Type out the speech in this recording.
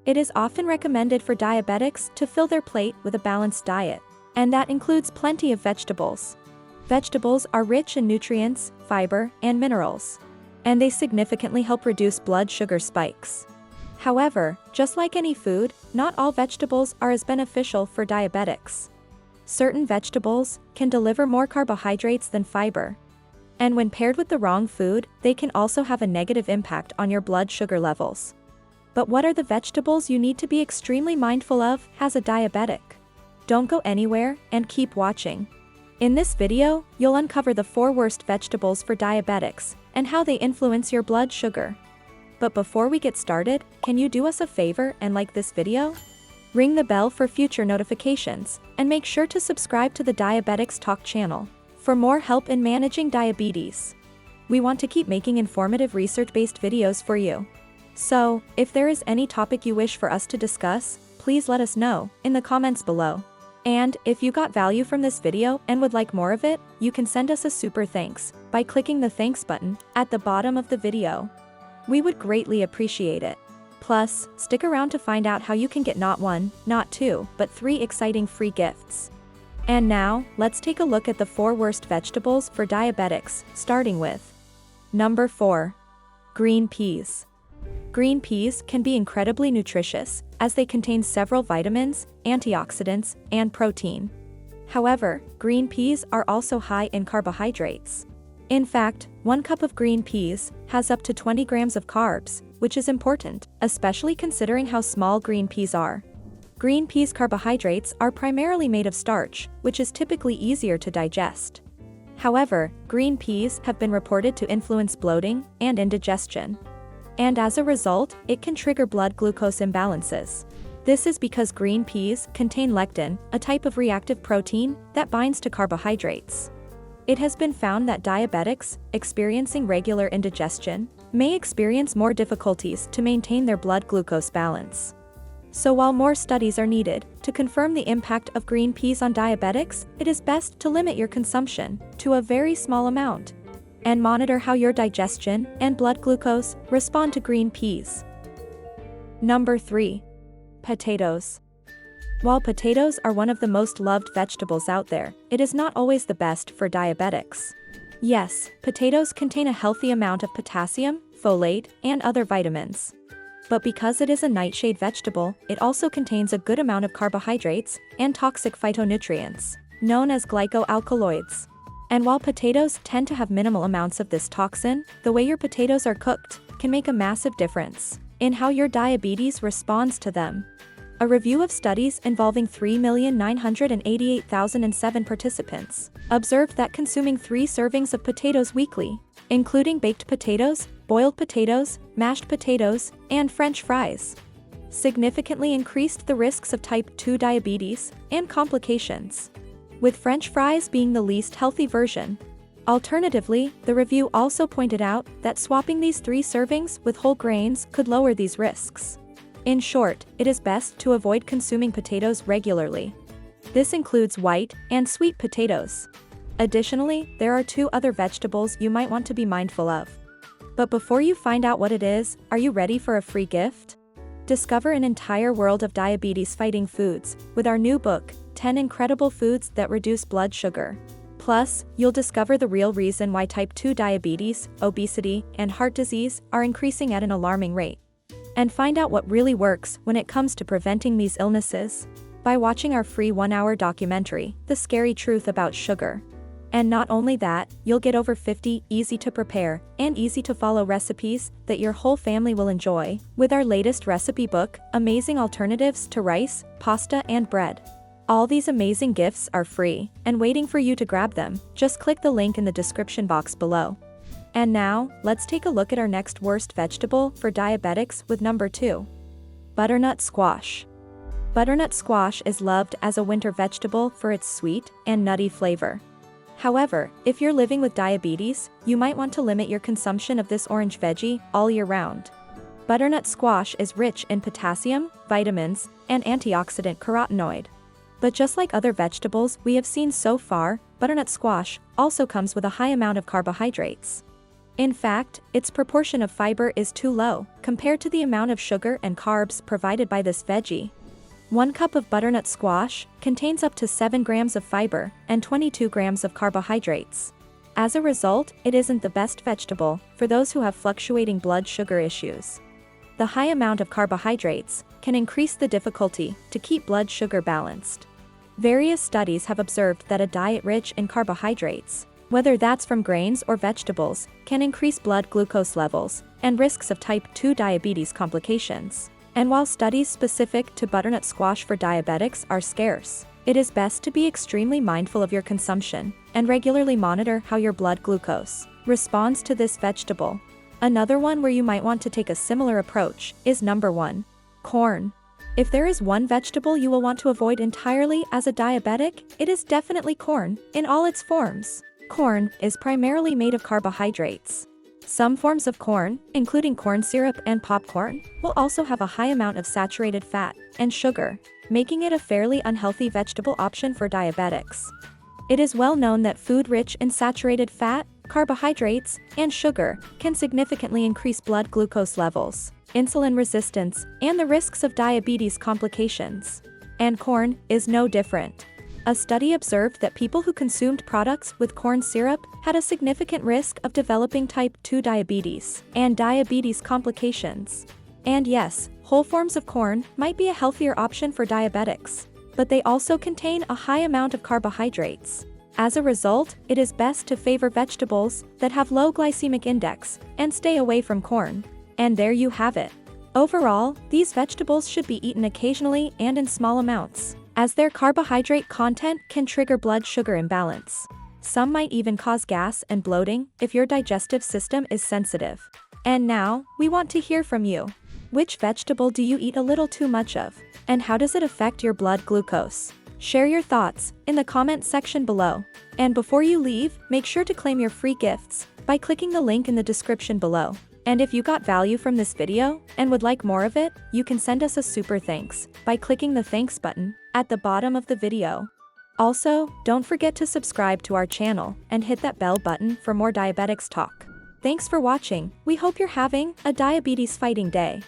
It is often recommended for diabetics to fill their plate with a balanced diet, and that includes plenty of vegetables. Vegetables are rich in nutrients, fiber, and minerals, and they significantly help reduce blood sugar spikes. However, just like any food, not all vegetables are as beneficial for diabetics. Certain vegetables can deliver more carbohydrates than fiber, and when paired with the wrong food, they can also have a negative impact on your blood sugar levels. But what are the vegetables you need to be extremely mindful of as a diabetic? Don't go anywhere and keep watching. In this video, you'll uncover the 4 worst vegetables for diabetics and how they influence your blood sugar. But before we get started, can you do us a favor and like this video? Ring the bell for future notifications, and make sure to subscribe to the Diabetics Talk channel for more help in managing diabetes. We want to keep making informative research-based videos for you. So, if there is any topic you wish for us to discuss, please let us know in the comments below. And if you got value from this video and would like more of it, you can send us a super thanks by clicking the thanks button at the bottom of the video. We would greatly appreciate it. Plus, stick around to find out how you can get not 1, not 2, but 3 exciting free gifts. And now, let's take a look at the 4 worst vegetables for diabetics, starting with number 4. Green peas. Green peas can be incredibly nutritious, as they contain several vitamins, antioxidants, and protein. However, green peas are also high in carbohydrates. In fact, 1 cup of green peas has up to 20 grams of carbs, which is important, especially considering how small green peas are. Green peas' carbohydrates are primarily made of starch, which is typically easier to digest. However, green peas have been reported to influence bloating and indigestion. And as a result, it can trigger blood glucose imbalances. This is because green peas contain lectin, a type of reactive protein that binds to carbohydrates. It has been found that diabetics experiencing regular indigestion may experience more difficulties to maintain their blood glucose balance. So while more studies are needed to confirm the impact of green peas on diabetics, it is best to limit your consumption to a very small amount and monitor how your digestion and blood glucose respond to green peas. Number 3. Potatoes. While potatoes are one of the most loved vegetables out there, it is not always the best for diabetics. Yes, potatoes contain a healthy amount of potassium, folate, and other vitamins. But because it is a nightshade vegetable, it also contains a good amount of carbohydrates and toxic phytonutrients, known as glycoalkaloids. And while potatoes tend to have minimal amounts of this toxin, the way your potatoes are cooked can make a massive difference in how your diabetes responds to them. A review of studies involving 3,988,007 participants observed that consuming 3 servings of potatoes weekly, including baked potatoes, boiled potatoes, mashed potatoes, and French fries, significantly increased the risks of type 2 diabetes and complications, with French fries being the least healthy version. Alternatively, the review also pointed out that swapping these 3 servings with whole grains could lower these risks. In short, it is best to avoid consuming potatoes regularly. This includes white and sweet potatoes. Additionally, there are 2 other vegetables you might want to be mindful of. But before you find out what it is, are you ready for a free gift? Discover an entire world of diabetes-fighting foods with our new book, 10 Incredible Foods That Reduce Blood Sugar. Plus, you'll discover the real reason why type 2 diabetes, obesity, and heart disease are increasing at an alarming rate. And find out what really works when it comes to preventing these illnesses by watching our free 1-hour documentary, The Scary Truth About Sugar. And not only that, you'll get over 50 easy-to-prepare and easy-to-follow recipes that your whole family will enjoy with our latest recipe book, Amazing Alternatives to Rice, Pasta, and Bread. All these amazing gifts are free and waiting for you to grab them. Just click the link in the description box below. And now, let's take a look at our next worst vegetable for diabetics with number 2. Butternut squash. Butternut squash is loved as a winter vegetable for its sweet and nutty flavor. However, if you're living with diabetes, you might want to limit your consumption of this orange veggie all year round. Butternut squash is rich in potassium, vitamins, and antioxidant carotenoid. But just like other vegetables we have seen so far, butternut squash also comes with a high amount of carbohydrates. In fact, its proportion of fiber is too low compared to the amount of sugar and carbs provided by this veggie. 1 cup of butternut squash contains up to 7 grams of fiber and 22 grams of carbohydrates. As a result, it isn't the best vegetable for those who have fluctuating blood sugar issues. The high amount of carbohydrates can increase the difficulty to keep blood sugar balanced. Various studies have observed that a diet rich in carbohydrates, whether that's from grains or vegetables, can increase blood glucose levels and risks of type 2 diabetes complications. And while studies specific to butternut squash for diabetics are scarce, it is best to be extremely mindful of your consumption and regularly monitor how your blood glucose responds to this vegetable. Another one where you might want to take a similar approach is number 1. Corn. If there is one vegetable you will want to avoid entirely as a diabetic, it is definitely corn, in all its forms. Corn is primarily made of carbohydrates. Some forms of corn, including corn syrup and popcorn, will also have a high amount of saturated fat and sugar, making it a fairly unhealthy vegetable option for diabetics. It is well known that food rich in saturated fat, carbohydrates, and sugar can significantly increase blood glucose levels, insulin resistance, and the risks of diabetes complications. And corn is no different. A study observed that people who consumed products with corn syrup had a significant risk of developing type 2 diabetes and diabetes complications. And yes, whole forms of corn might be a healthier option for diabetics, but they also contain a high amount of carbohydrates. As a result, it is best to favor vegetables that have low glycemic index and stay away from corn. And there you have it. Overall, these vegetables should be eaten occasionally and in small amounts, as their carbohydrate content can trigger blood sugar imbalance. Some might even cause gas and bloating if your digestive system is sensitive. And now, we want to hear from you. Which vegetable do you eat a little too much of? And how does it affect your blood glucose? Share your thoughts in the comment section below. And before you leave, make sure to claim your free gifts by clicking the link in the description below. And if you got value from this video and would like more of it, you can send us a super thanks by clicking the thanks button at the bottom of the video. Also, don't forget to subscribe to our channel and hit that bell button for more diabetics talk. Thanks for watching. We hope you're having a diabetes fighting day.